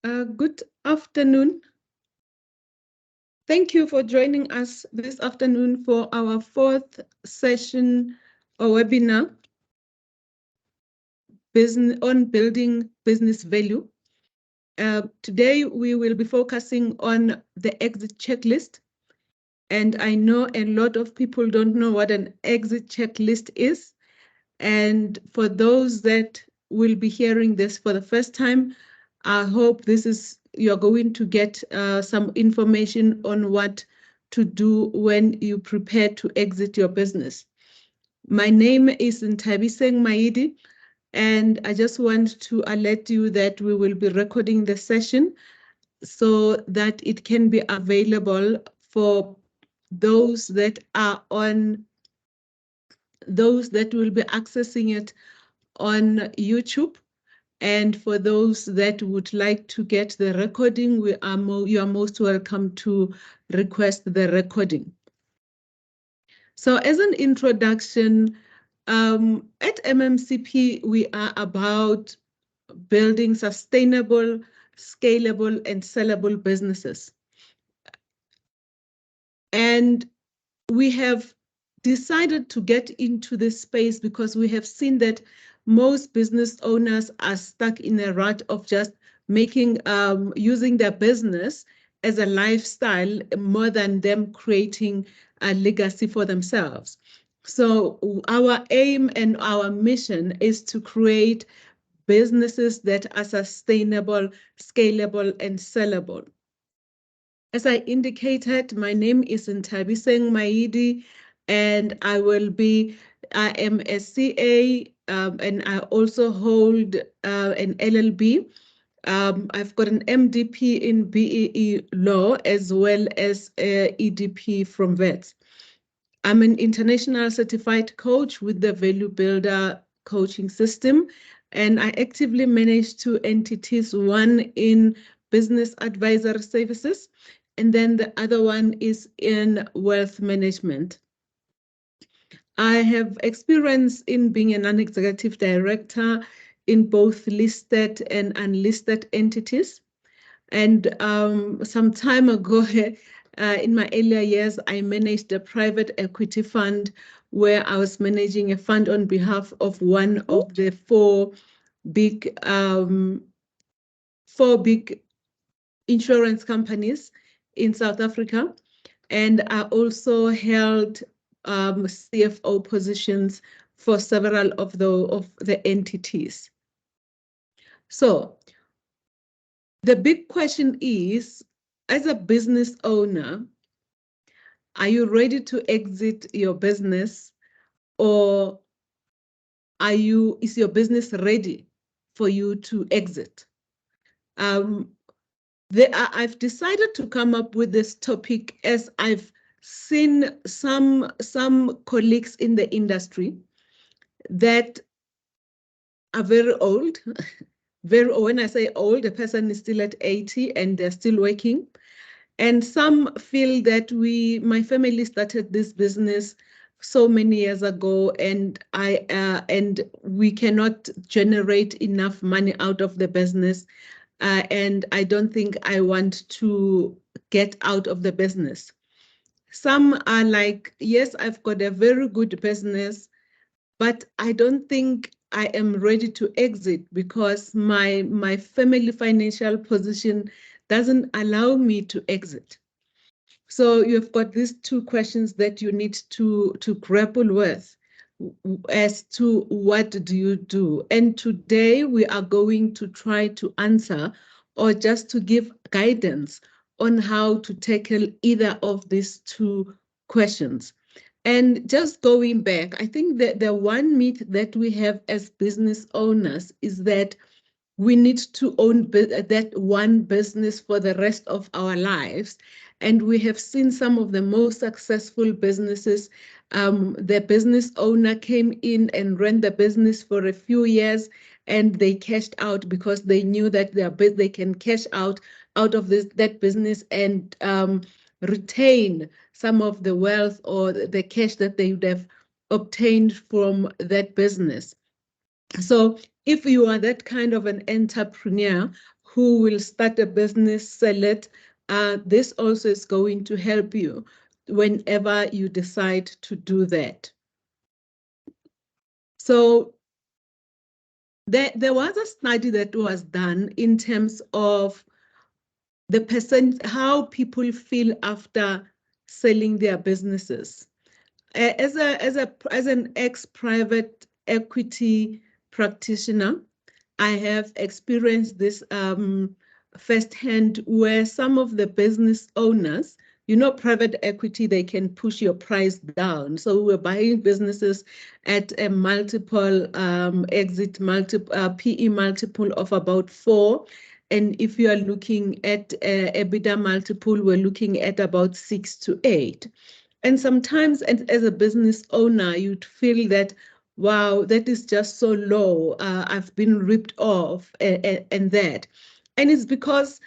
Good afternoon. Thank you for joining us this afternoon for our fourth session or webinar on building business value. Today, we will be focusing on the exit checklist. And I know a lot of people don't know what an exit checklist is. And for those that will be hearing this for the first time, I hope you're going to get some information on what to do when you prepare to exit your business. My name is Nthabiseng Maidi, and I just want to alert you that we will be recording the session so that it can be available for those that will be accessing it on YouTube. And for those that would like to get the recording, you are most welcome to request the recording. So as an introduction, at MMCP, we are about building sustainable, scalable, and sellable businesses. And we have decided to get into this space because we have seen that most business owners are stuck in a rut of just using their business as a lifestyle more than them creating a legacy for themselves. So our aim and our mission is to create businesses that are sustainable, scalable, and sellable. As I indicated, my name is Nthabiseng Maidi, and I am a CA, and I also hold an LLB. I've got an MDP in BEE law as well as EDP from VETS. I'm an international certified coach with the Value Builder coaching system, and I actively manage two entities, one in business advisory services, and then the other one is in wealth management. I have experience in being a non-executive director in both listed and unlisted entities. And some time ago, in my earlier years, I managed a private equity fund where I was managing a fund on behalf of one of the four big insurance companies in South Africa. And I also held CFO positions for several of the entities. So the big question is, as a business owner, are you ready to exit your business, or is your business ready for you to exit? I've decided to come up with this topic as I've seen some colleagues in the industry that are very old. When I say old, the person is still at 80 and they're still working. And some feel that my family started this business so many years ago, and we cannot generate enough money out of the business. And I don't think I want to get out of the business. Some are like, yes, I've got a very good business, but I don't think I am ready to exit because my family financial position doesn't allow me to exit. So you've got these two questions that you need to grapple with as to what do you do. And today we are going to try to answer or just to give guidance on how to tackle either of these two questions. And just going back, I think that the one myth that we have as business owners is that we need to own that one business for the rest of our lives. And we have seen some of the most successful businesses. The business owner came in and ran the business for a few years, and they cashed out because they knew that they can cash out of that business and retain some of the wealth or the cash that they would have obtained from that business. So if you are that kind of an entrepreneur who will start a business, sell it. This also is going to help you whenever you decide to do that. So there was a study that was done in terms of the how people feel after selling their businesses. As an ex-private equity practitioner, I have experienced this firsthand, where some of the business owners, private equity, they can push your price down. So we're buying businesses at a multiple PE multiple of about 4. And if you are looking at EBITDA multiple, we're looking at about 6 to 8. And sometimes as a business owner, you'd feel that, wow, that is just so low. I've been ripped off and that. And it's because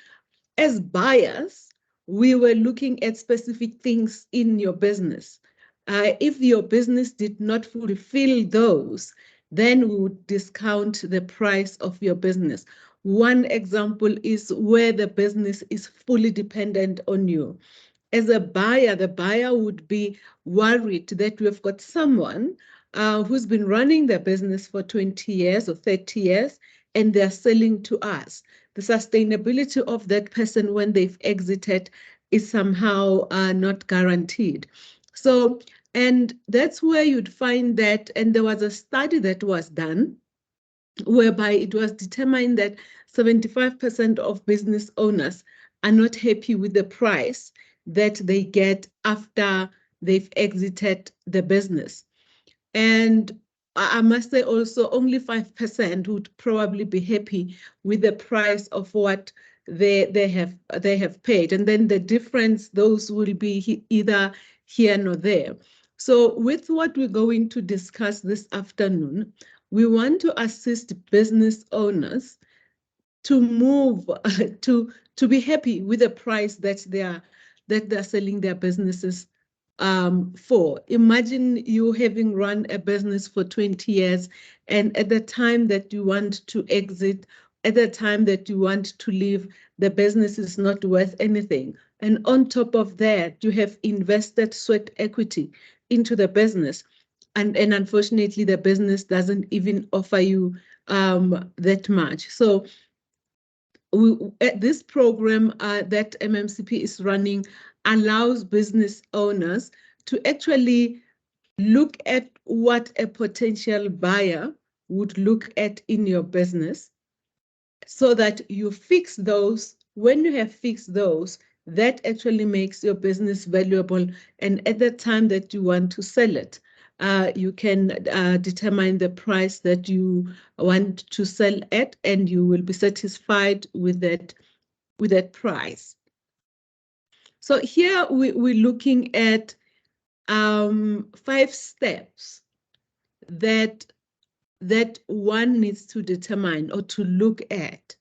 as buyers, we were looking at specific things in your business. If your business did not fulfill those, then we would discount the price of your business. One example is where the business is fully dependent on you. As a buyer, the buyer would be worried that we've got someone who's been running their business for 20 years or 30 years, and they're selling to us. The sustainability of that person when they've exited is somehow not guaranteed. So, and that's where you'd find that, and there was a study that was done whereby it was determined that 75% of business owners are not happy with the price that they get after they've exited the business. And I must say also only 5% would probably be happy with the price of what they have paid. And then the difference, those will be either here nor there. So with what we're going to discuss this afternoon, we want to assist business owners to move to be happy with the price that they're selling their businesses for. Imagine you having run a business for 20 years, and at the time that you want to exit, at the time that you want to leave, the business is not worth anything. And on top of that, you have invested sweat equity into the business. And unfortunately, the business doesn't even offer you that much. So this program that MMCP is running allows business owners to actually look at what a potential buyer would look at in your business, so that you fix those. When you have fixed those, that actually makes your business valuable. And at the time that you want to sell it, you can determine the price that you want to sell at, and you will be satisfied with that price. So here we're looking at 5 steps that one needs to determine or to look at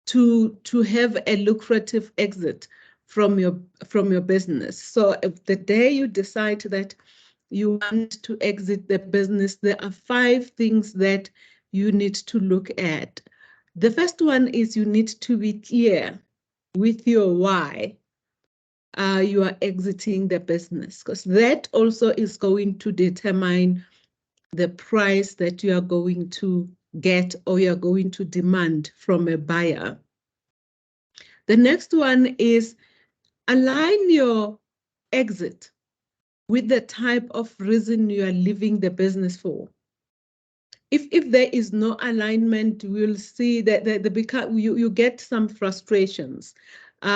to have a lucrative exit from your business. So if the day you decide that you want to exit the business, there are 5 things that you need to look at. The first one is you need to be clear with your why you are exiting the business, because that also is going to determine the price that you are going to get or you're going to demand from a buyer. The next one is align your exit with the type of reason you are leaving the business for. If there is no alignment, we'll see that you get some frustrations. We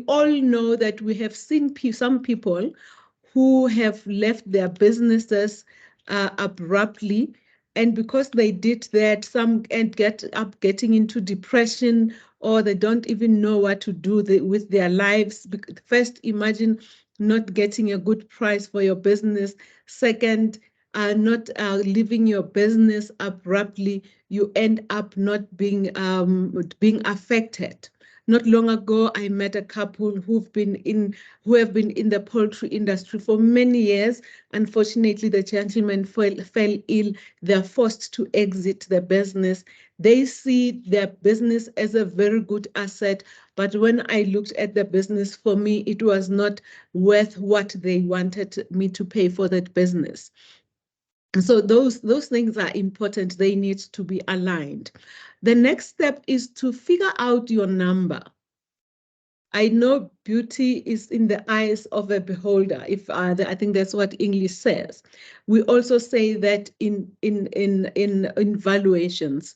all know that we have seen some people who have left their businesses abruptly, and because they did that, some get up getting into depression, or they don't even know what to do with their lives. First, imagine not getting a good price for your business. Second, not leaving your business abruptly, you end up not being affected. Not long ago, I met a couple who have been in the poultry industry for many years. Unfortunately, the gentleman fell ill. They're forced to exit the business. They see their business as a very good asset, but when I looked at the business, for me, it was not worth what they wanted me to pay for that business. So those things are important. They need to be aligned. The next step is to figure out your number. I know beauty is in the eyes of a beholder. I think that's what English says. We also say that in valuations,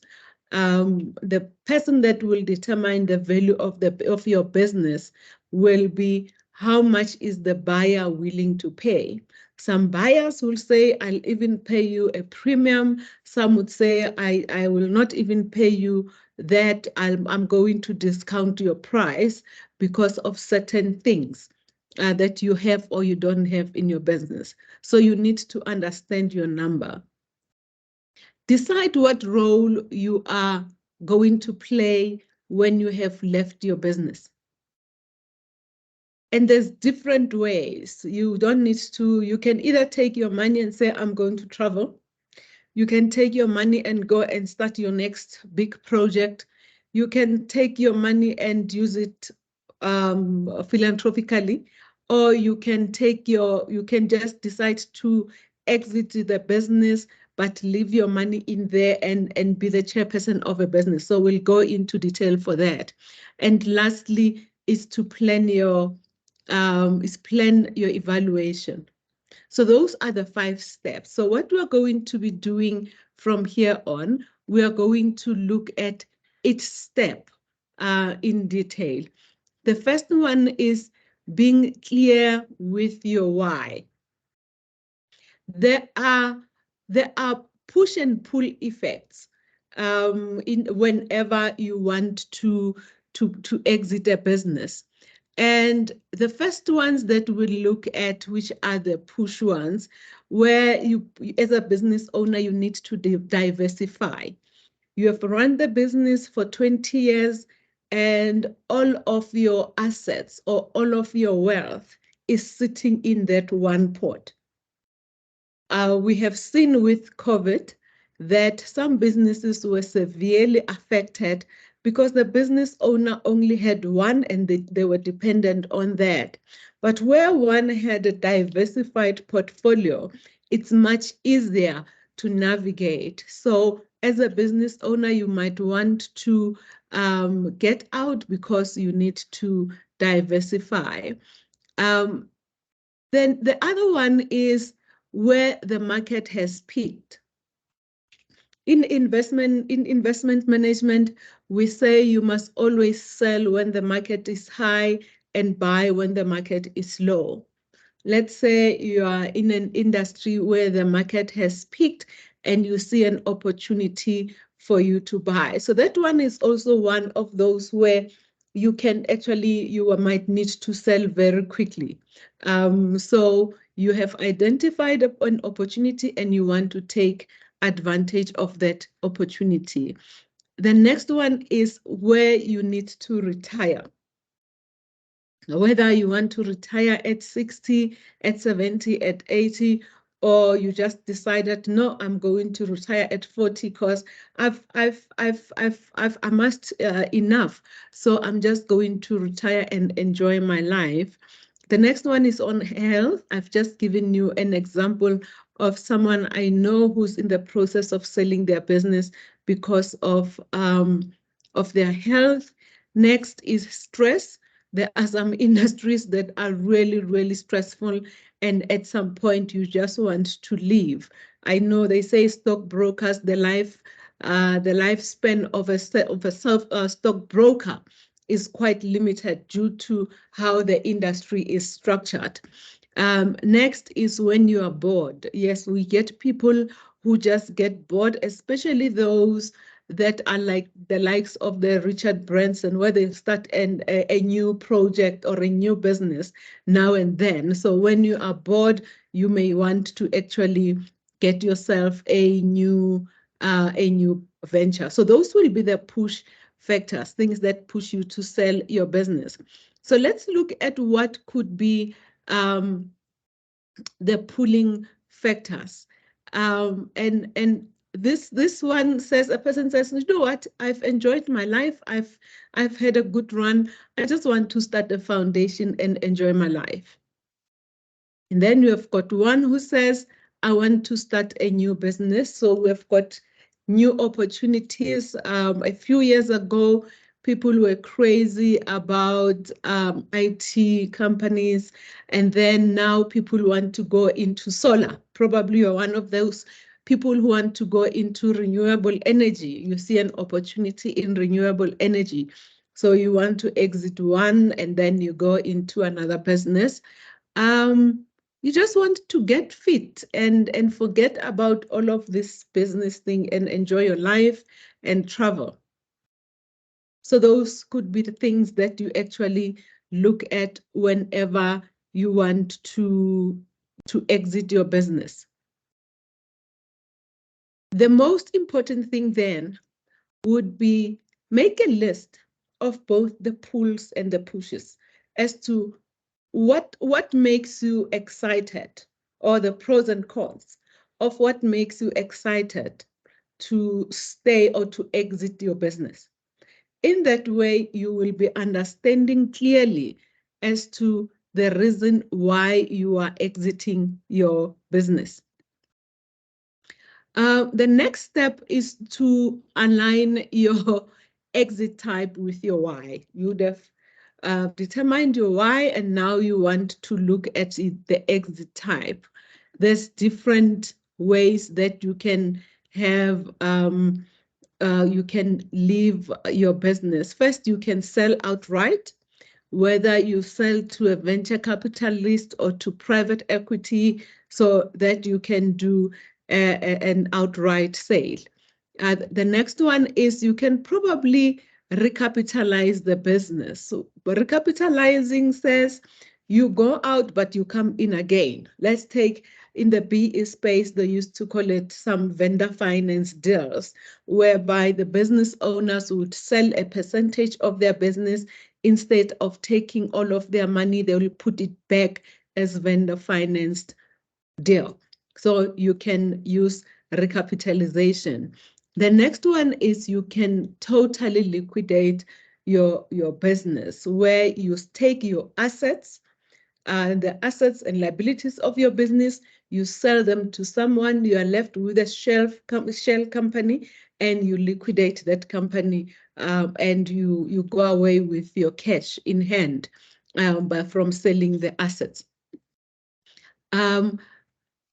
the person that will determine the value of your business will be how much is the buyer willing to pay. Some buyers will say, I'll even pay you a premium. Some would say, I will not even pay you that. I'm going to discount your price because of certain things that you have or you don't have in your business. So you need to understand your number. Decide what role you are going to play when you have left your business. And there's different ways. You don't need to, you can either take your money and say, I'm going to travel. You can take your money and go and start your next big project. You can take your money and use it philanthropically, or you can just decide to exit the business, but leave your money in there and be the chairperson of a business. So we'll go into detail for that. And lastly is to plan your evaluation. So those are the 5 steps. So what we're going to be doing from here on, we are going to look at each step in detail. The first one is being clear with your why. There are push and pull effects whenever you want to exit a business. And the first ones that we'll look at, which are the push ones, where you, as a business owner, you need to diversify. You have run the business for 20 years and all of your assets or all of your wealth is sitting in that one pot. We have seen with COVID that some businesses were severely affected because the business owner only had one and they were dependent on that. But where one had a diversified portfolio, it's much easier to navigate. So as a business owner, you might want to get out because you need to diversify. Then the other one is where the market has peaked. In investment management, we say you must always sell when the market is high and buy when the market is low. Let's say you are in an industry where the market has peaked and you see an opportunity for you to buy. So that one is also one of those where you might need to sell very quickly. So you have identified an opportunity and you want to take advantage of that opportunity. The next one is where you need to retire. Whether you want to retire at 60, at 70, at 80, or you just decided, no, I'm going to retire at 40 because I've amassed enough. So I'm just going to retire and enjoy my life. The next one is on health. I've just given you an example of someone I know who's in the process of selling their business because of their health. Next is stress. There are some industries that are really, really stressful, and at some point you just want to leave. I know they say stockbrokers, the lifespan of a stockbroker is quite limited due to how the industry is structured. Next is when you are bored. Yes, we get people who just get bored, especially those that are like the likes of the Richard Branson, where they start a new project or a new business now and then. So when you are bored, you may want to actually get yourself a new venture. So those will be the push factors, things that push you to sell your business. So let's look at what could be the pulling factors. And this one says, a person says, you know what, I've enjoyed my life, I've had a good run, I just want to start a foundation and enjoy my life. And then you have got one who says, I want to start a new business. So we've got new opportunities. A few years ago, people were crazy about IT companies. And then now people want to go into solar. Probably you're one of those people who want to go into renewable energy. You see an opportunity in renewable energy. So you want to exit one and then you go into another business. You just want to get fit and forget about all of this business thing and enjoy your life and travel. So those could be the things that you actually look at whenever you want to exit your business. The most important thing then would be make a list of both the pulls and the pushes as to what makes you excited, or the pros and cons of what makes you excited to stay or to exit your business. In that way, you will be understanding clearly as to the reason why you are exiting your business. The next step is to align your exit type with your why. You would have determined your why, and now you want to look at the exit type. There's different ways that you can have, you can leave your business. First, you can sell outright, whether you sell to a venture capitalist or to private equity, so that you can do an outright sale. The next one is you can probably recapitalize the business. So recapitalizing says you go out, but you come in again. Let's take in the BE space, they used to call it some vendor finance deals, whereby the business owners would sell a percentage of their business. Instead of taking all of their money, they will put it back as vendor financed deal. So you can use recapitalization. The next one is you can totally liquidate your business, where you take your assets, the assets and liabilities of your business, you sell them to someone, you are left with a shell company, and you liquidate that company, and you go away with your cash in hand from selling the assets.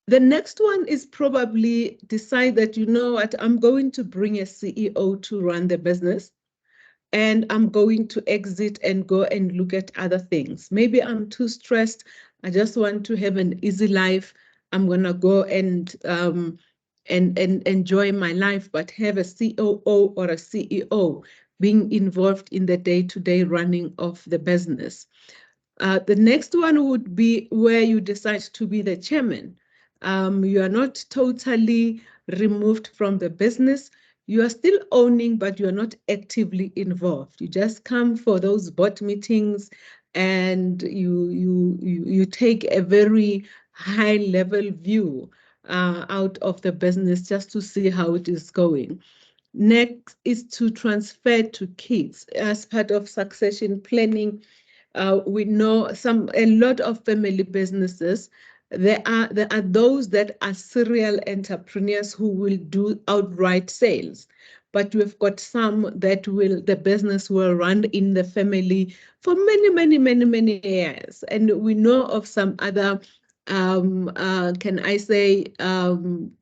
The next one is probably decide that, you know what, I'm going to bring a CEO to run the business, and I'm going to exit and go and look at other things. Maybe I'm too stressed, I just want to have an easy life. I'm gonna go and enjoy my life, but have a COO or a CEO being involved in the day-to-day running of the business. The next one would be where you decide to be the chairman. You are not totally removed from the business. You are still owning, but you are not actively involved. You just come for those board meetings, and you take a very high level view out of the business just to see how it is going. Next is to transfer to kids as part of succession planning. We know a lot of family businesses. There are those that are serial entrepreneurs who will do outright sales, but we've got some that the business will run in the family for many years. And we know of some other can I say,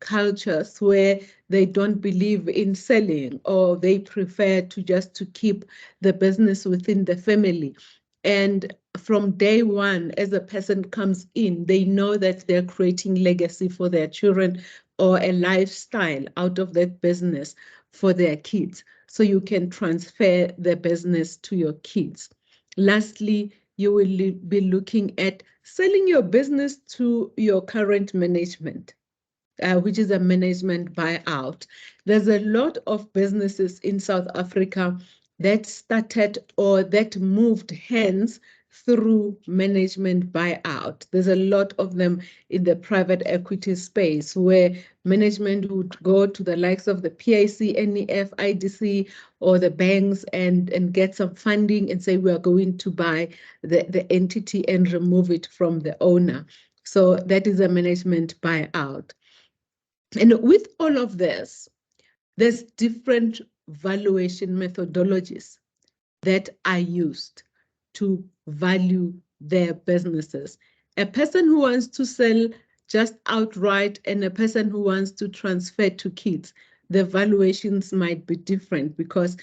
cultures where they don't believe in selling, or they prefer to keep the business within the family. And from day one, as a person comes in, they know that they're creating legacy for their children, or a lifestyle out of that business for their kids. So you can transfer the business to your kids. Lastly, you will be looking at selling your business to your current management, which is a management buyout. There's a lot of businesses in South Africa that started or that moved hands through management buyout. There's a lot of them in the private equity space where management would go to the likes of the PIC, NEF, IDC, or the banks and get some funding and say, we are going to buy the entity and remove it from the owner. So that is a management buyout. And with all of this, there's different valuation methodologies that are used to value their businesses. A person who wants to sell just outright and a person who wants to transfer to kids, the valuations might be different because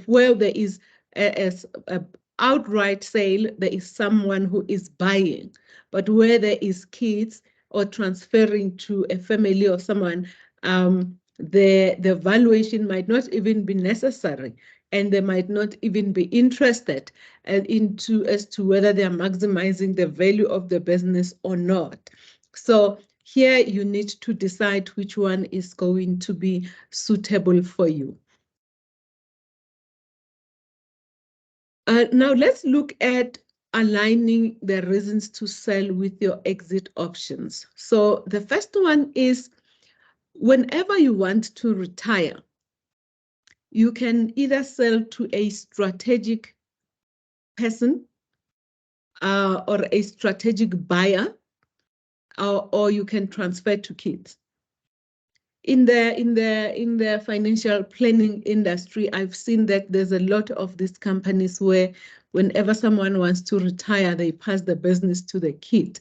where there is a outright sale, there is someone who is buying. But where there is kids or transferring to a family or someone, the valuation might not even be necessary, and they might not even be interested as to whether they are maximizing the value of the business or not. So here you need to decide which one is going to be suitable for you. Now let's look at aligning the reasons to sell with your exit options. So the first one is whenever you want to retire, you can either sell to a strategic person or a strategic buyer, or you can transfer to kids. In the financial planning industry, I've seen that there's a lot of these companies where whenever someone wants to retire, they pass the business to the kid.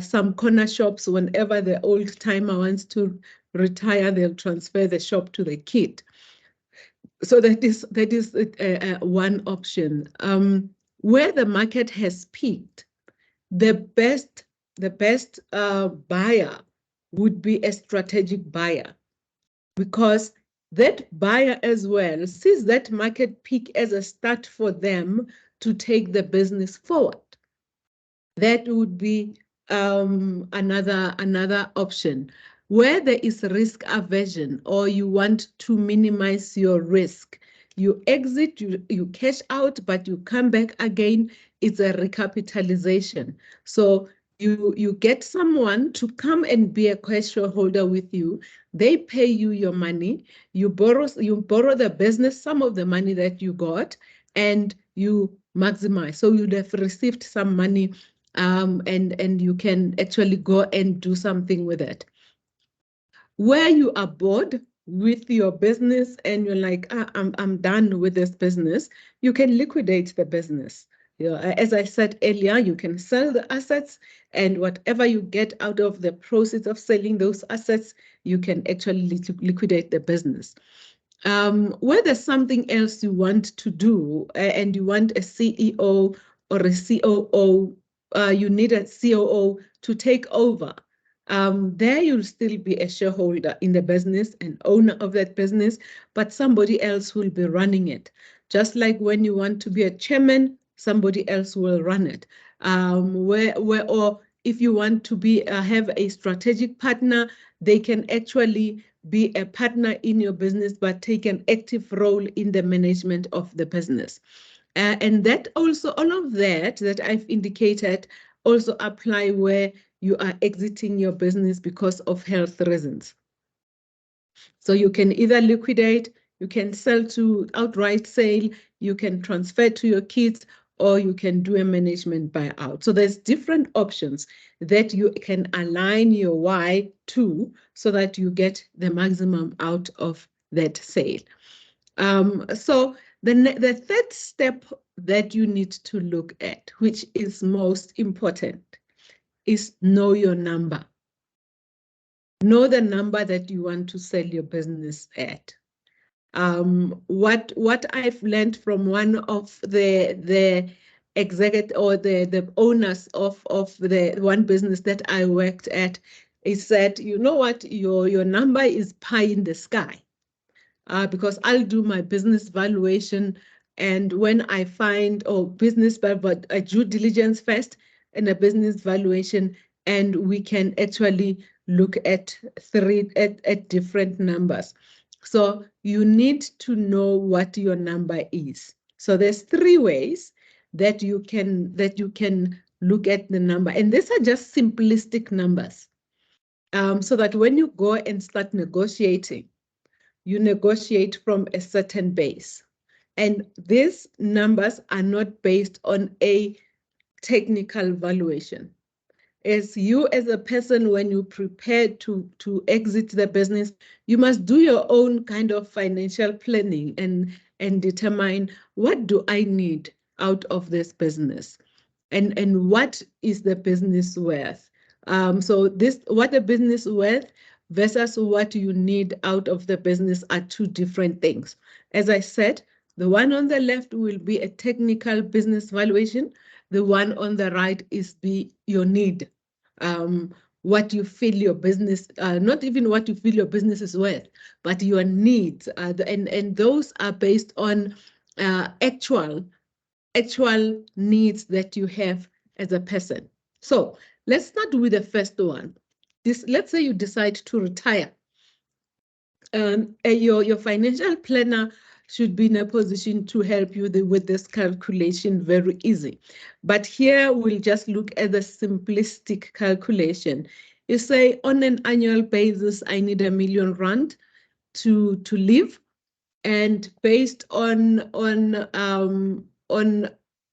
Some corner shops, whenever the old timer wants to retire, they'll transfer the shop to the kid. So that is one option. Where the market has peaked, the best buyer would be a strategic buyer, because that buyer as well sees that market peak as a start for them to take the business forward. That would be another option. Where there is risk aversion or you want to minimize your risk, you exit, you cash out, but you come back again, it's a recapitalization. So you get someone to come and be a cash shareholder with you. They pay you your money. You borrow the business, some of the money that you got, and you maximize. So you'd have received some money, and you can actually go and do something with it. Where you are bored with your business and you're like, I'm done with this business, you can liquidate the business. You know, as I said earlier, you can sell the assets, and whatever you get out of the proceeds of selling those assets, you can actually liquidate the business. Where there's something else you want to do and you want a CEO or a COO, you need a COO to take over. There you'll still be a shareholder in the business and owner of that business, but somebody else will be running it. Just like when you want to be a chairman, somebody else will run it. Or if you want to have a strategic partner, they can actually be a partner in your business, but take an active role in the management of the business. And that also, all of that I've indicated also apply where you are exiting your business because of health reasons. So you can either liquidate, you can sell to outright sale, you can transfer to your kids, or you can do a management buyout. So there's different options that you can align your why to so that you get the maximum out of that sale. So the third step that you need to look at, which is most important, is know your number. Know the number that you want to sell your business at. What I've learned from one of the executive or the owners of the one business that I worked at is that, you know what, your number is pie in the sky. Because I'll do my business valuation, and when I find business, but a due diligence first and a business valuation, and we can actually look at different numbers. So you need to know what your number is. So there's 3 ways that you can look at the number. And these are just simplistic numbers. So that when you go and start negotiating, you negotiate from a certain base. And these numbers are not based on a technical valuation. As you as a person, when you prepare to exit the business, you must do your own kind of financial planning and determine, what do I need out of this business, and what is the business worth. So this, what the business worth versus what you need out of the business are 2 different things. As I said, the one on the left will be a technical business valuation. The one on the right is your need. What you feel your business, not even what you feel your business is worth, but your needs. And those are based on actual needs that you have as a person. So let's start with the first one. Let's say you decide to retire. Your financial planner should be in a position to help you with this calculation very easy. But here we'll just look at the simplistic calculation. You say, on an annual basis, I need R1 million to live, and based on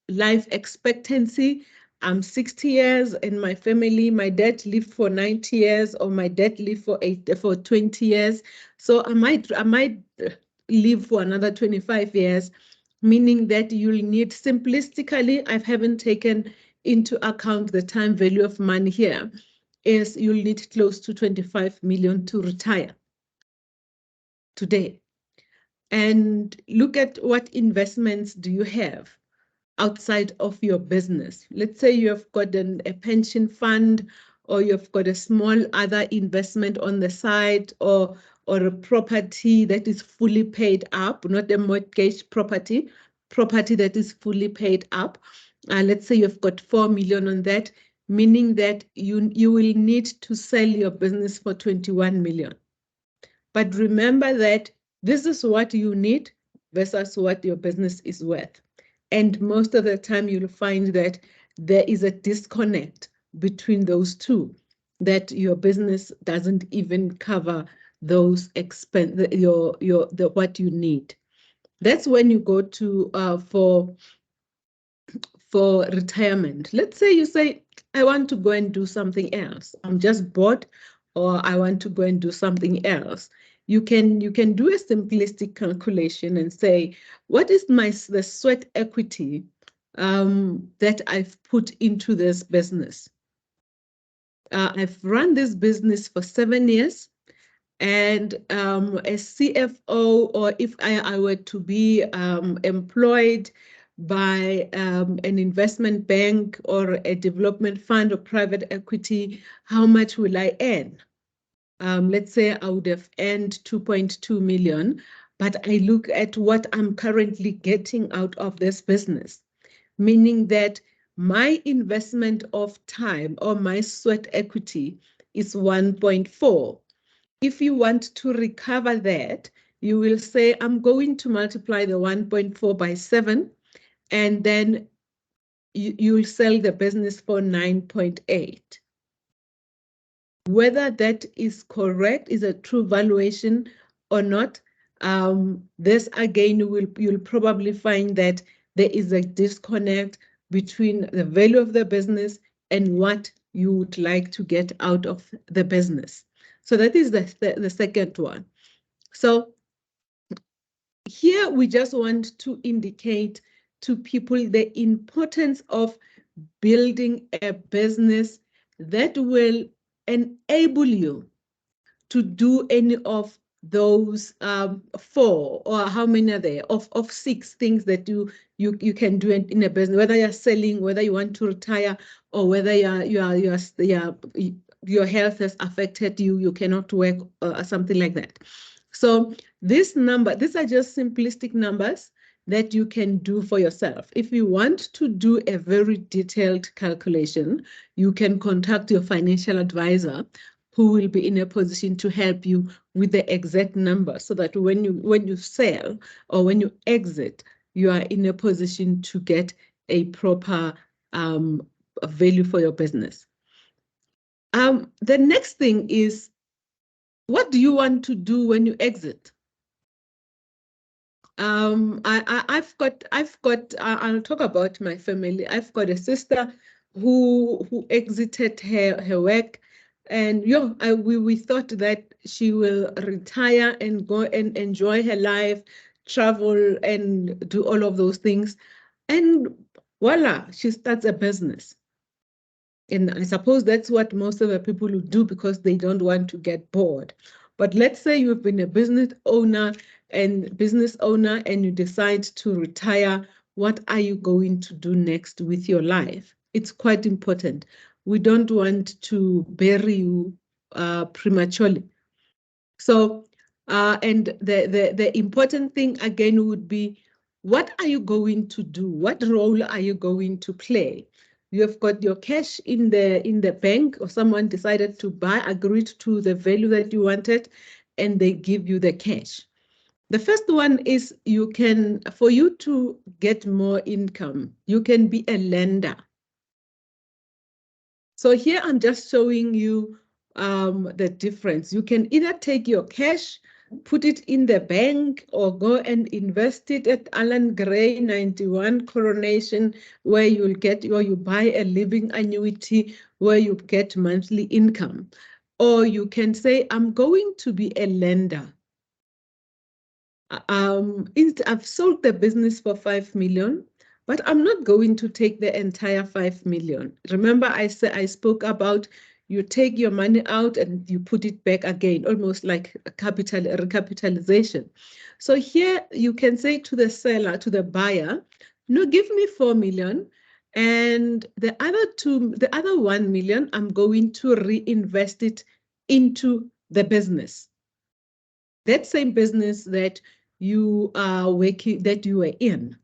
life expectancy, I'm 60 years, and my family, my dad lived for 90 years, or my dad lived for 20 years. So I might live for another 25 years, meaning that you'll need, simplistically, I haven't taken into account the time value of money here, is you'll need close to 25 million to retire today. And look at what investments do you have outside of your business. Let's say you have got a pension fund, or you've got a small other investment on the side, or a property that is fully paid up, not a mortgage property that is fully paid up. Let's say you've got 4 million on that, meaning that you will need to sell your business for 21 million. But remember that this is what you need versus what your business is worth. And most of the time, you'll find that there is a disconnect between those two, that your business doesn't even cover those expenses, what you need. That's when you go to for retirement. Let's say you say, I want to go and do something else. I'm just bored, or I want to go and do something else. You can do a simplistic calculation and say, what is the sweat equity that I've put into this business? I've run this business for 7 years, and as CFO, or if I were to be employed by an investment bank or a development fund or private equity, how much will I earn? Let's say I would have earned 2.2 million, but I look at what I'm currently getting out of this business, meaning that my investment of time, or my sweat equity, is 1.4. If you want to recover that, you will say, I'm going to multiply the 1.4 by 7, and then you'll sell the business for 9.8. Whether that is correct, is a true valuation or not, this again, you'll probably find that there is a disconnect between the value of the business and what you would like to get out of the business. So that is the second one. So here we just want to indicate to people the importance of building a business that will enable you to do any of those 4, or how many are there, of 6 things that you can do in a business, whether you're selling, whether you want to retire, or whether your health has affected you cannot work, or something like that. So these are just simplistic numbers that you can do for yourself. If you want to do a very detailed calculation, you can contact your financial advisor, who will be in a position to help you with the exact number, so that when you sell or when you exit, you are in a position to get a proper value for your business. The next thing is, what do you want to do when you exit? I've got, I'll talk about my family. I've got a sister who exited her work, and we thought that she will retire and go and enjoy her life, travel and do all of those things. And voila, she starts a business. And I suppose that's what most of the people will do because they don't want to get bored. But let's say you've been a business owner and you decide to retire. What are you going to do next with your life? It's quite important. We don't want to bury you prematurely. So, and the important thing again would be, what are you going to do? What role are you going to play? You have got your cash in the bank, or someone decided to buy, agreed to the value that you wanted, and they give you the cash. The first one is, for you to get more income, you can be a lender. So here I'm just showing you the difference. You can either take your cash, put it in the bank, or go and invest it at Allan Gray 91 Coronation, where you'll get, or you buy a living annuity where you get monthly income. Or you can say, I'm going to be a lender. I've sold the business for 5 million, but I'm not going to take the entire 5 million. Remember, I spoke about, you take your money out and you put it back again, almost like a recapitalization. So here you can say to the seller, to the buyer, no, give me 4 million, and the other 1 million, I'm going to reinvest it into the business. That same business that you are working, that you are in.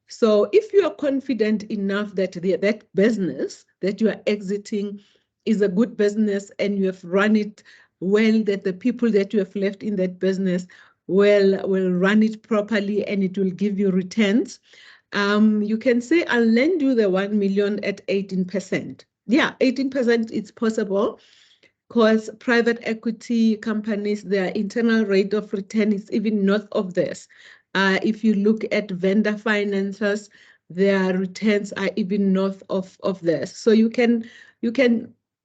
So if you are confident enough that that business that you are exiting is a good business and you have run it well, that the people that you have left in that business will run it properly and it will give you returns, you can say, I'll lend you the 1 million at 18%. Yeah, 18% it's possible, because private equity companies, their internal rate of return is even north of this. If you look at vendor financiers, their returns are even north of this. So you can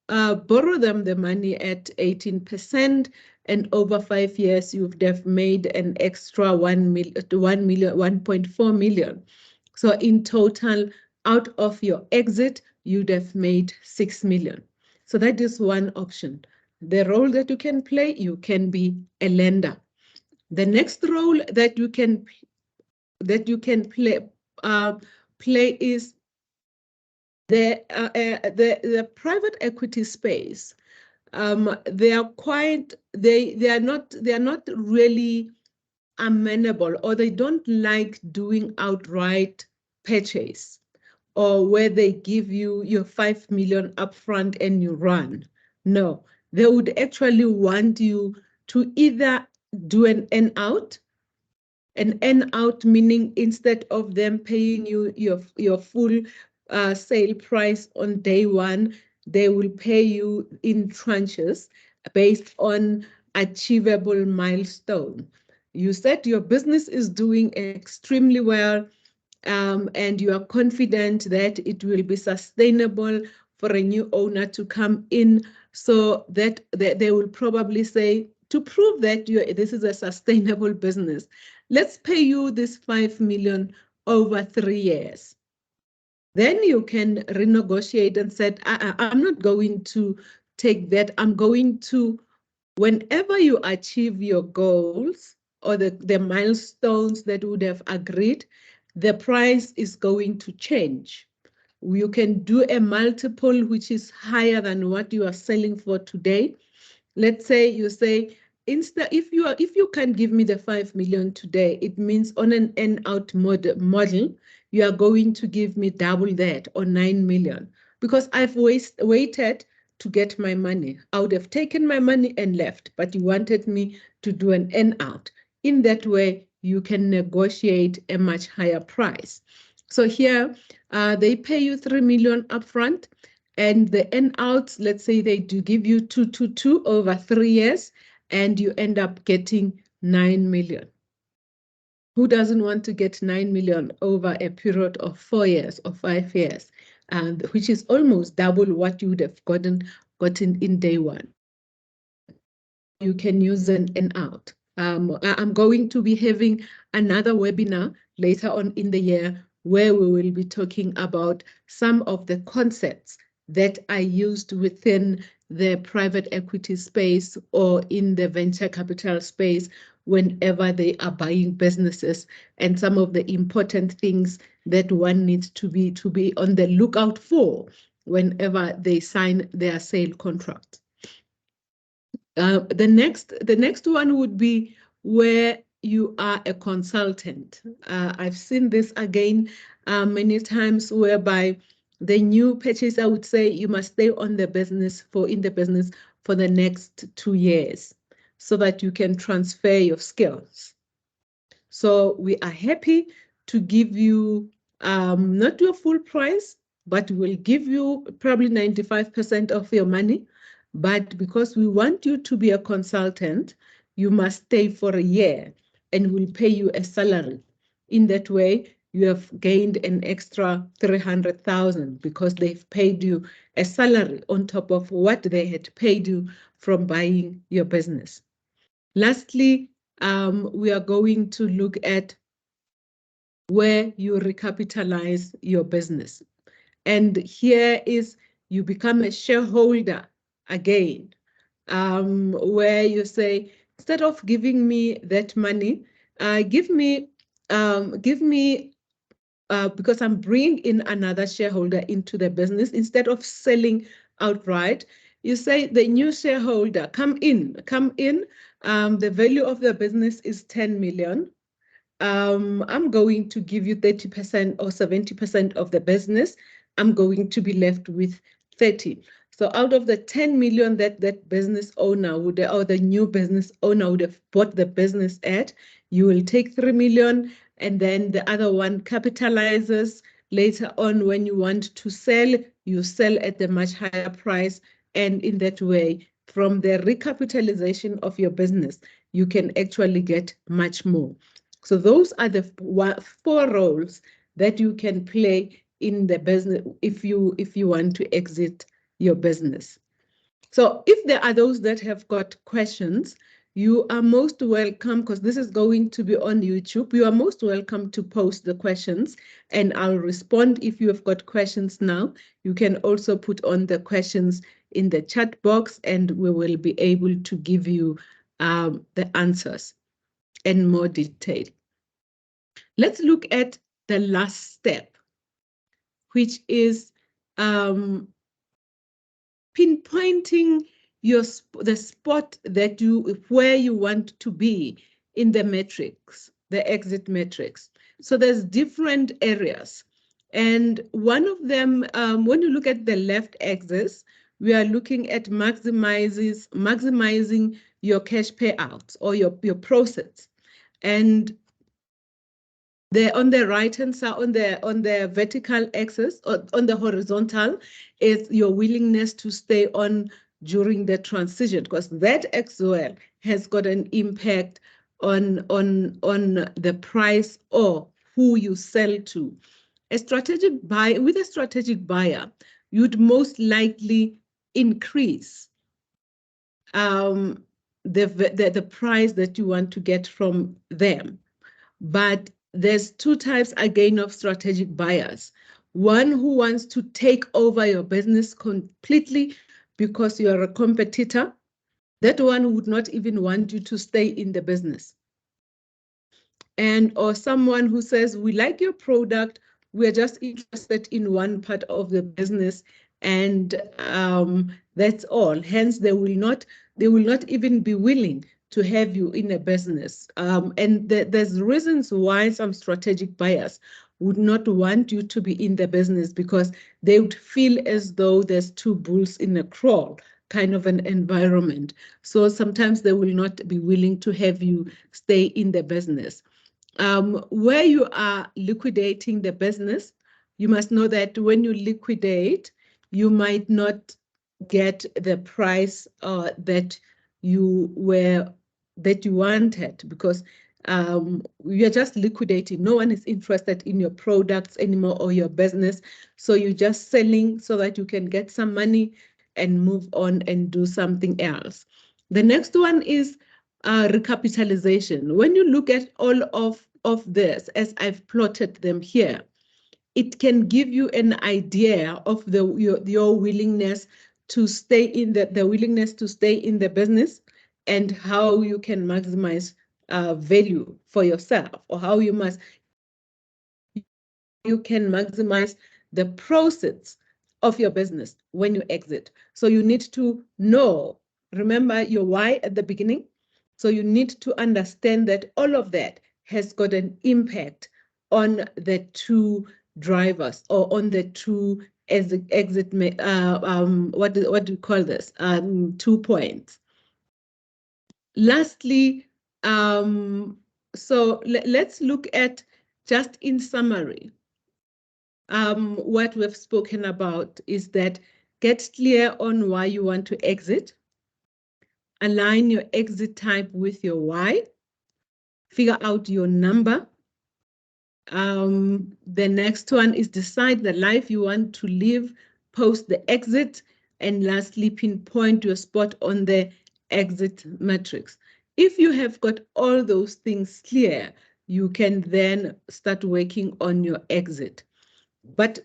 borrow them the money at 18%, and over 5 years, you've made an extra 1.4 million. So in total, out of your exit, you'd have made 6 million. So that is one option. The role that you can play, you can be a lender. The next role that you can play is the private equity space. They are not really amenable, or they don't like doing outright purchase, or where they give you your 5 million upfront and you run. No, they would actually want you to either do an earn-out. An earn-out meaning, instead of them paying you your full sale price on day one, they will pay you in tranches based on achievable milestone. You said your business is doing extremely well, and you are confident that it will be sustainable for a new owner to come in, so that they will probably say, to prove that this is a sustainable business, let's pay you this 5 million over 3 years. Then you can renegotiate and say, I'm not going to take that. I'm going to, whenever you achieve your goals or the milestones that would have agreed, the price is going to change. You can do a multiple which is higher than what you are selling for today. Let's say you say, instead, if you can give me the 5 million today, it means on an earn-out model, you are going to give me double that, or 9 million, because I've waited to get my money. I would have taken my money and left, but you wanted me to do an earn-out. In that way, you can negotiate a much higher price. So here, they pay you 3 million upfront, and the earn-outs, let's say they do give you 222 over 3 years, and you end up getting 9 million. Who doesn't want to get 9 million over a period of 4 years or 5 years, and which is almost double what you would have gotten in day one? You can use an earn-out. I'm going to be having another webinar later on in the year where we will be talking about some of the concepts that are used within the private equity space or in the venture capital space whenever they are buying businesses, and some of the important things that one needs to be on the lookout for whenever they sign their sale contract. The next one would be where you are a consultant. I've seen this again many times, whereby the new purchaser would say you must stay in the business for the next 2 years so that you can transfer your skills. So we are happy to give you not your full price, but we'll give you probably 95% of your money. But because we want you to be a consultant, you must stay for a year and we'll pay you a salary. In that way, you have gained an extra 300,000 because they've paid you a salary on top of what they had paid you from buying your business. Lastly, we are going to look at where you recapitalize your business. And here is you become a shareholder again, where you say, instead of giving me that money, give me, because I'm bringing in another shareholder into the business, instead of selling outright, you say the new shareholder, come in. The value of the business is 10 million. I'm going to give you 30% or 70% of the business. I'm going to be left with 30. So out of the 10 million that business owner would, or the new business owner would have bought the business at, you will take 3 million, and then the other one capitalizes. Later on, when you want to sell, you sell at a much higher price. And in that way, from the recapitalization of your business, you can actually get much more. So those are the 4 roles that you can play in the business if you want to exit your business. So if there are those that have got questions, you are most welcome, because this is going to be on YouTube. You are most welcome to post the questions and I'll respond. If you have got questions now, you can also put on the questions in the chat box and we will be able to give you the answers in more detail. Let's look at the last step, which is pinpointing the spot that where you want to be in the matrix, the exit matrix. So there's different areas. And one of them, when you look at the left axis, we are looking at maximizing your cash payouts or your process. And on the right hand side, on the vertical axis, or on the horizontal, is your willingness to stay on during the transition, because that as well has got an impact on the price or who you sell to. With a strategic buyer, you'd most likely increase the price that you want to get from them. But there's 2 types again of strategic buyers. One who wants to take over your business completely because you are a competitor. That one would not even want you to stay in the business. Or someone who says, we like your product, we're just interested in one part of the business, and that's all. Hence, they will not even be willing to have you in a business. And there's reasons why some strategic buyers would not want you to be in the business because they would feel as though there's two bulls in a crawl kind of an environment. So sometimes they will not be willing to have you stay in the business. Where you are liquidating the business, you must know that when you liquidate, you might not get the price that you wanted, because you're just liquidating. No one is interested in your products anymore or your business. So you're just selling so that you can get some money and move on and do something else. The next one is recapitalization. When you look at all of this, as I've plotted them here, it can give you an idea of your willingness to stay in the willingness to stay in the business, and how you can maximize value for yourself, or how you can maximize the profits of your business when you exit. So you need to know, remember your why at the beginning. So you need to understand that all of that has got an impact on the two drivers, or on the two exit, what do you call this? 2 points. Lastly, so let's look at, just in summary, what we've spoken about is that get clear on why you want to exit, align your exit type with your why, figure out your number. The next one is decide the life you want to live post the exit, and lastly, pinpoint your spot on the exit matrix. If you have got all those things clear, you can then start working on your exit. But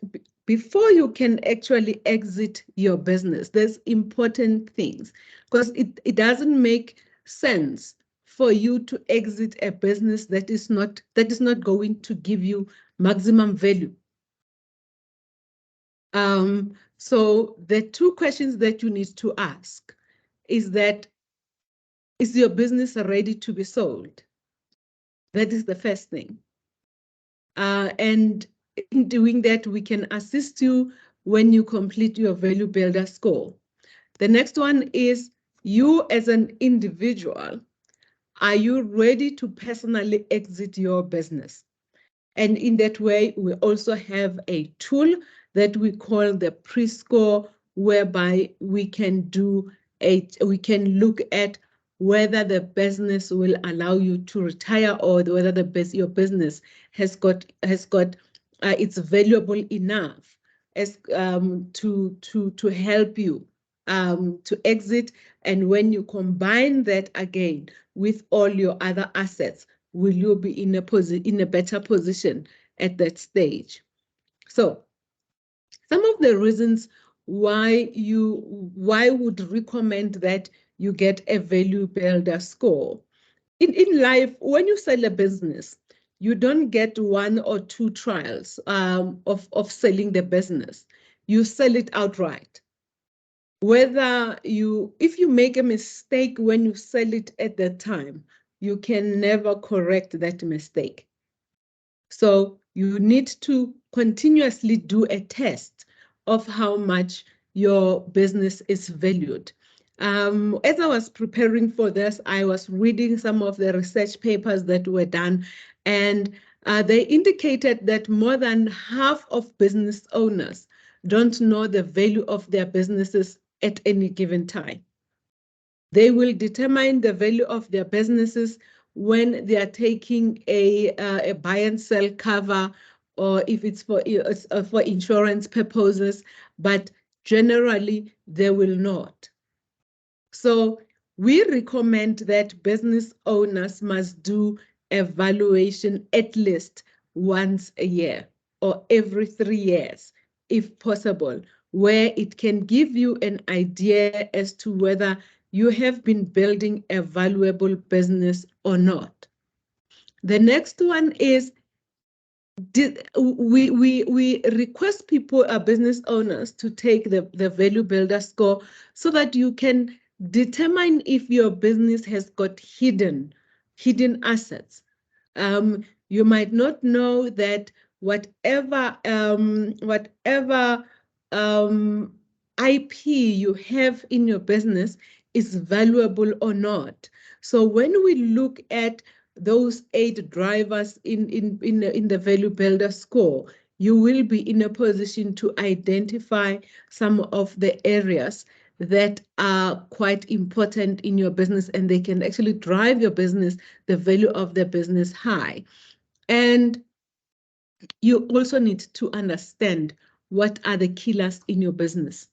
before you can actually exit your business, there's important things, because it doesn't make sense for you to exit a business that is not going to give you maximum value. So the two questions that you need to ask is that, is your business ready to be sold? That is the first thing. And in doing that, we can assist you when you complete your value builder score. The next one is, you as an individual, are you ready to personally exit your business? And in that way, we also have a tool that we call the pre-score, whereby we can look at whether the business will allow you to retire, or whether your business has got it's valuable enough as to help you to exit. And when you combine that again with all your other assets, will you be in a better position at that stage? So some of the reasons why would recommend that you get a value builder score. In life, when you sell a business, you don't get one or two trials of selling the business. You sell it outright. If you make a mistake when you sell it at that time, you can never correct that mistake. So you need to continuously do a test of how much your business is valued. As I was preparing for this, I was reading some of the research papers that were done, and they indicated that more than half of business owners don't know the value of their businesses at any given time. They will determine the value of their businesses when they are taking a buy and sell cover, or if it's for insurance purposes, but generally they will not. So we recommend that business owners must do a valuation at least once a year, or every 3 years, if possible, where it can give you an idea as to whether you have been building a valuable business or not. The next one is, we request people, business owners, to take the value builder score so that you can determine if your business has got hidden assets. You might not know that whatever IP you have in your business is valuable or not. So when we look at those 8 drivers in the Value Builder score, you will be in a position to identify some of the areas that are quite important in your business, and they can actually drive your business, the value of the business high. And you also need to understand what are the killers in your business.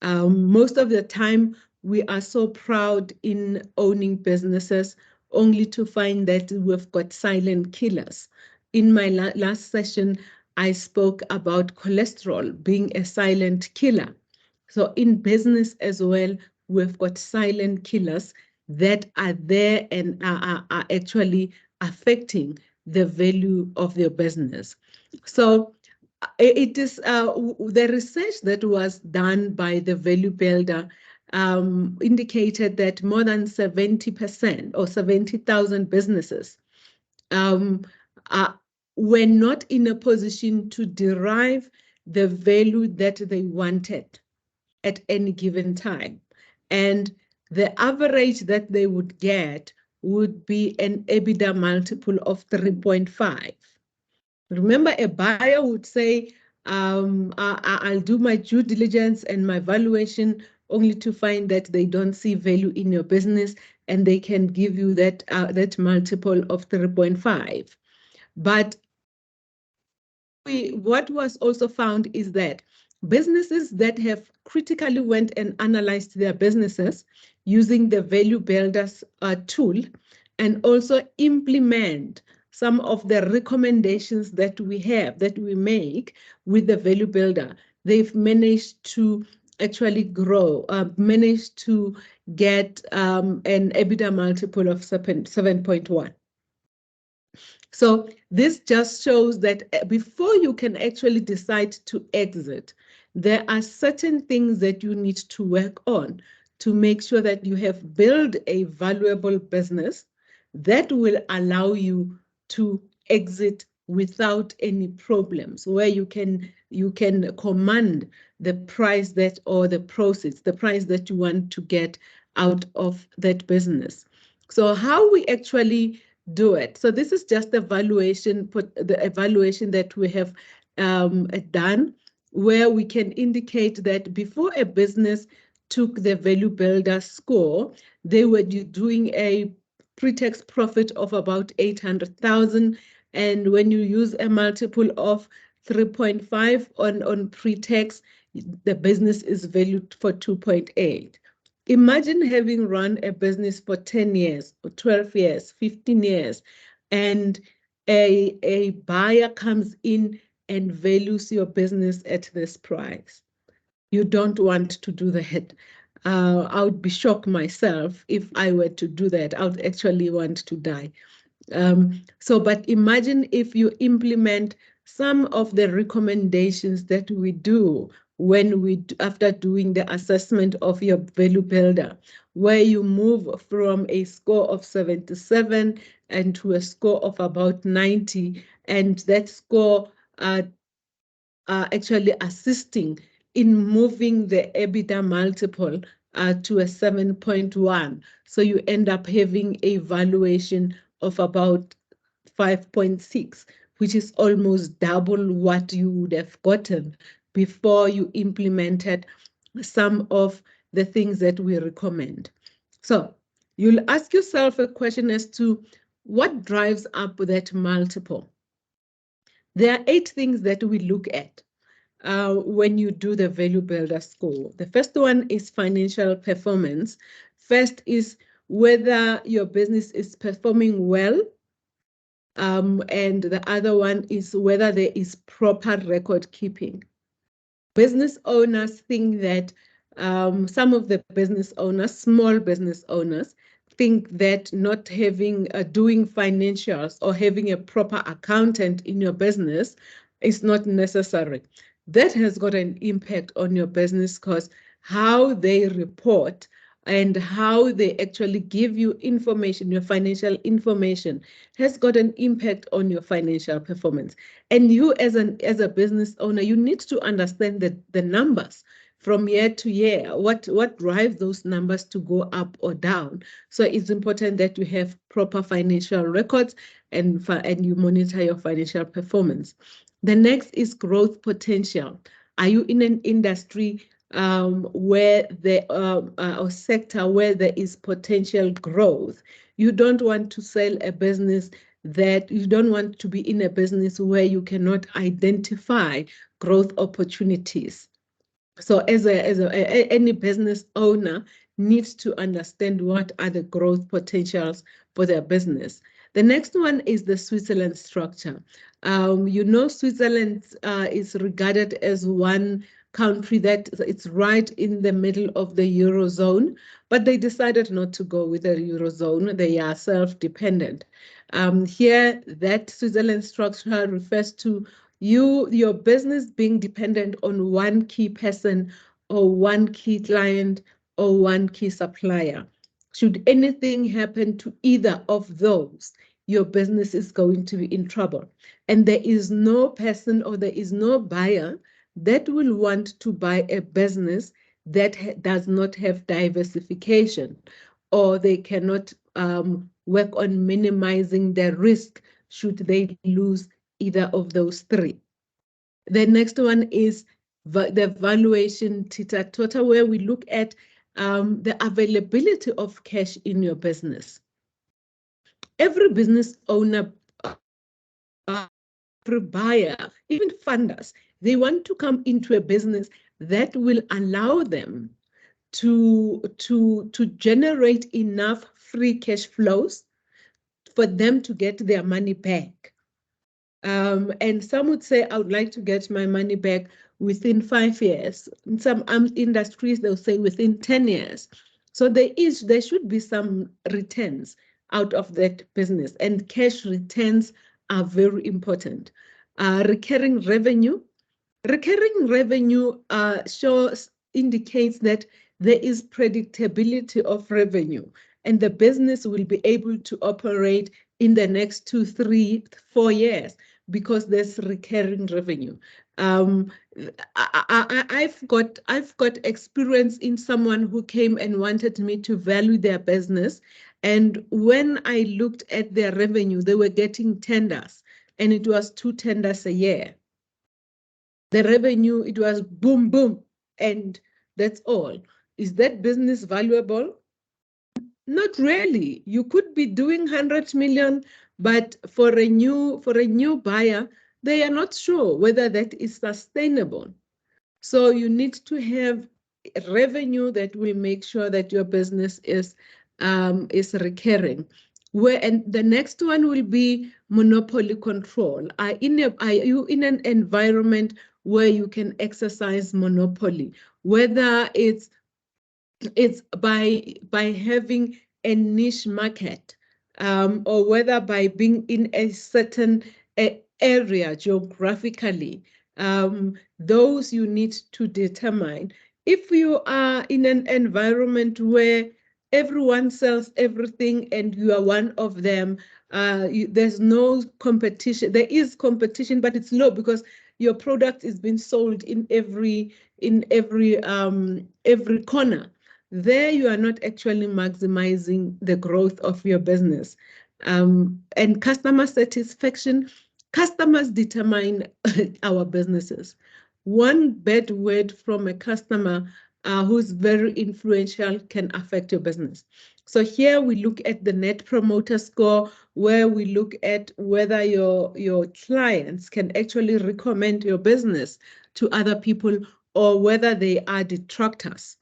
Most of the time, we are so proud in owning businesses only to find that we've got silent killers. In my last session, I spoke about cholesterol being a silent killer. So in business as well, we've got silent killers that are there and are actually affecting the value of your business. So it is the research that was done by the Value Builder indicated that more than 70% or 70,000 businesses were not in a position to derive the value that they wanted at any given time. And the average that they would get would be an EBITDA multiple of 3.5. Remember, a buyer would say, I'll do my due diligence and my valuation only to find that they don't see value in your business, and they can give you that multiple of 3.5. But what was also found is that businesses that have critically went and analyzed their businesses using the Value Builders tool and also implement some of the recommendations that we have, that we make with the Value Builder, they've managed to actually grow, managed to get an EBITDA multiple of 7.1. So this just shows that before you can actually decide to exit, there are certain things that you need to work on to make sure that you have built a valuable business that will allow you to exit without any problems, where you can command the price that, or the proceeds, the price that you want to get out of that business. So how we actually do it. So this is just the evaluation that we have done, where we can indicate that before a business took the Value Builder score, they were doing a pre-tax profit of about 800,000. And when you use a multiple of 3.5 on pre-tax, the business is valued for 2.8. Imagine having run a business for 10 years, or 12 years, 15 years, and a buyer comes in and values your business at this price. You don't want to do that. I would be shocked myself if I were to do that. I would actually want to die. But imagine if you implement some of the recommendations that we do after doing the assessment of your Value Builder, where you move from a score of 77 and to a score of about 90, and that score actually assisting in moving the EBITDA multiple to a 7.1. So you end up having a valuation of about 5.6, which is almost double what you would have gotten before you implemented some of the things that we recommend. So you'll ask yourself a question as to what drives up that multiple. There are 8 things that we look at when you do the Value Builder score. The first one is financial performance. First is whether your business is performing well. And the other one is whether there is proper record keeping. Business owners think that some of the business owners, small business owners, think that not having doing financials or having a proper accountant in your business is not necessary. That has got an impact on your business, because how they report and how they actually give you information, your financial information, has got an impact on your financial performance. And you as a business owner, you need to understand the numbers from year to year, what drives those numbers to go up or down. So it's important that you have proper financial records and you monitor your financial performance. The next is growth potential. Are you in an industry where or sector where there is potential growth? You don't want to sell a business that you don't want to be in a business where you cannot identify growth opportunities. So any business owner needs to understand what are the growth potentials for their business. The next one is the Switzerland structure. Switzerland is regarded as one country that it's right in the middle of the Eurozone, but they decided not to go with the Eurozone. They are self-dependent. Here, that Switzerland structure refers to your business being dependent on one key person or one key client or one key supplier. Should anything happen to either of those, your business is going to be in trouble. And there is no person or there is no buyer that will want to buy a business that does not have diversification, or they cannot work on minimizing the risk should they lose either of those three. The next one is the valuation theta tota, where we look at the availability of cash in your business. Every business owner, every buyer, even funders, they want to come into a business that will allow them to generate enough free cash flows for them to get their money back. And some would say, I would like to get my money back within 5 years. In some industries, they'll say within 10 years. So there should be some returns out of that business, and cash returns are very important. Recurring revenue indicates that there is predictability of revenue, and the business will be able to operate in the next 2, 3, 4 years because there's recurring revenue. I've got experience in someone who came and wanted me to value their business, and when I looked at their revenue, they were getting tenders, and it was 2 tenders a year. The revenue, it was boom, boom, and that's all. Is that business valuable? Not really. You could be doing 100 million, but for a new buyer, they are not sure whether that is sustainable. So you need to have revenue that will make sure that your business is recurring. And the next one will be monopoly control. Are you in an environment where you can exercise monopoly, whether it's by having a niche market, or whether by being in a certain area geographically. Those you need to determine. If you are in an environment where everyone sells everything and you are one of them, there's no competition. There is competition, but it's low because your product is being sold in every corner. There you are not actually maximizing the growth of your business. And customer satisfaction, customers determine our businesses. One bad word from a customer who's very influential can affect your business. So here we look at the Net Promoter Score, where we look at whether your clients can actually recommend your business to other people or whether they are detractors.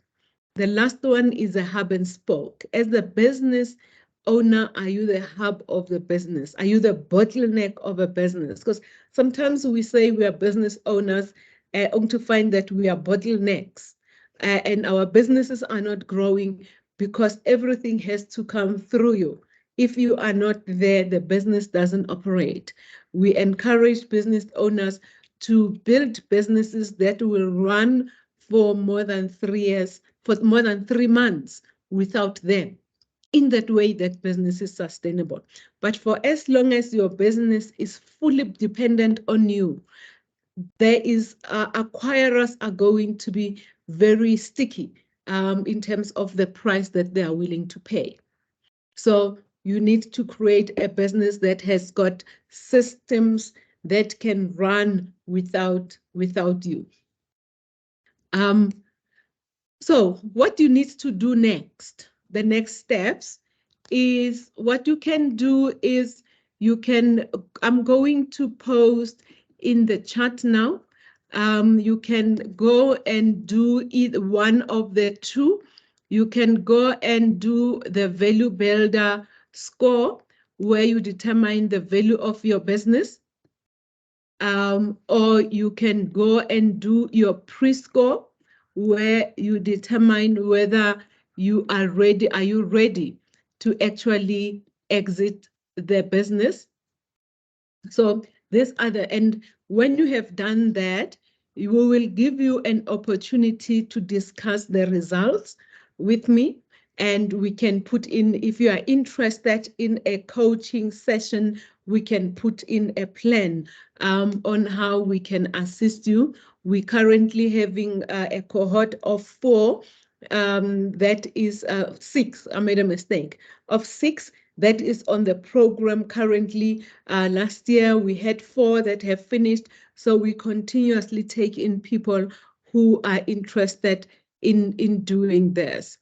The last one is a hub and spoke. As the business owner, are you the hub of the business? Are you the bottleneck of a business? Because sometimes we say we are business owners only to find that we are bottlenecks, and our businesses are not growing because everything has to come through you. If you are not there, the business doesn't operate. We encourage business owners to build businesses that will run for more than 3 years, for more than 3 months, without them. In that way, that business is sustainable. But for as long as your business is fully dependent on you, there is acquirers are going to be very sticky in terms of the price that they are willing to pay. So you need to create a business that has got systems that can run without you. So what you need to do next, the next steps, is what you can do is you can, I'm going to post in the chat now. You can go and do either one of the two. You can go and do the value builder score, where you determine the value of your business. Or you can go and do your pre-score, where you determine whether you are ready to actually exit the business. So these are the, and when you have done that, we will give you an opportunity to discuss the results with me, and we can put in, if you are interested in a coaching session, we can put in a plan on how we can assist you. We're currently having a cohort of 4, that is 6, I made a mistake, of 6 that is on the program currently. Last year we had 4 that have finished, so we continuously take in people who are interested in doing this.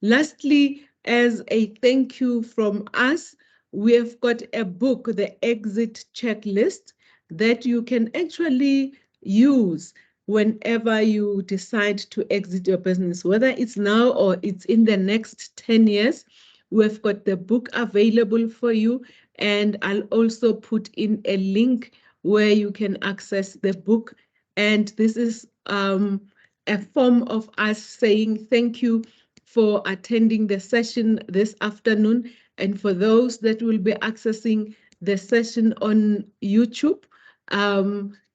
Lastly, as a thank you from us, we have got a book, the Exit Checklist, that you can actually use whenever you decide to exit your business, whether it's now or it's in the next 10 years. We've got the book available for you, and I'll also put in a link where you can access the book. And this is a form of us saying thank you for attending the session this afternoon. And for those that will be accessing the session on YouTube,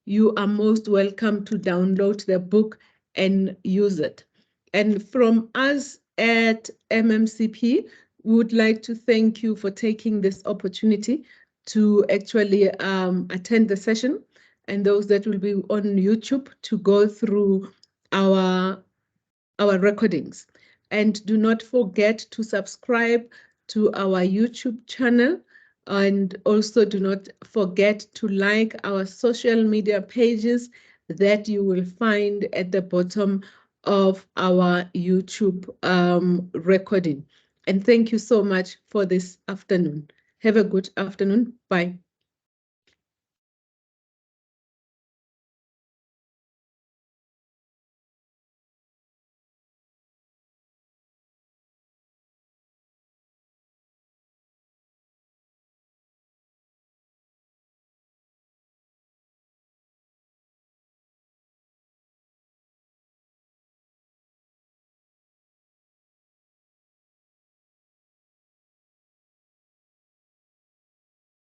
you are most welcome to download the book and use it. And from us at MMCP, we would like to thank you for taking this opportunity to actually attend the session, and those that will be on YouTube to go through our recordings. And do not forget to subscribe to our YouTube channel, and also do not forget to like our social media pages that you will find at the bottom of our YouTube recording. And thank you so much for this afternoon. Have a good afternoon. Bye.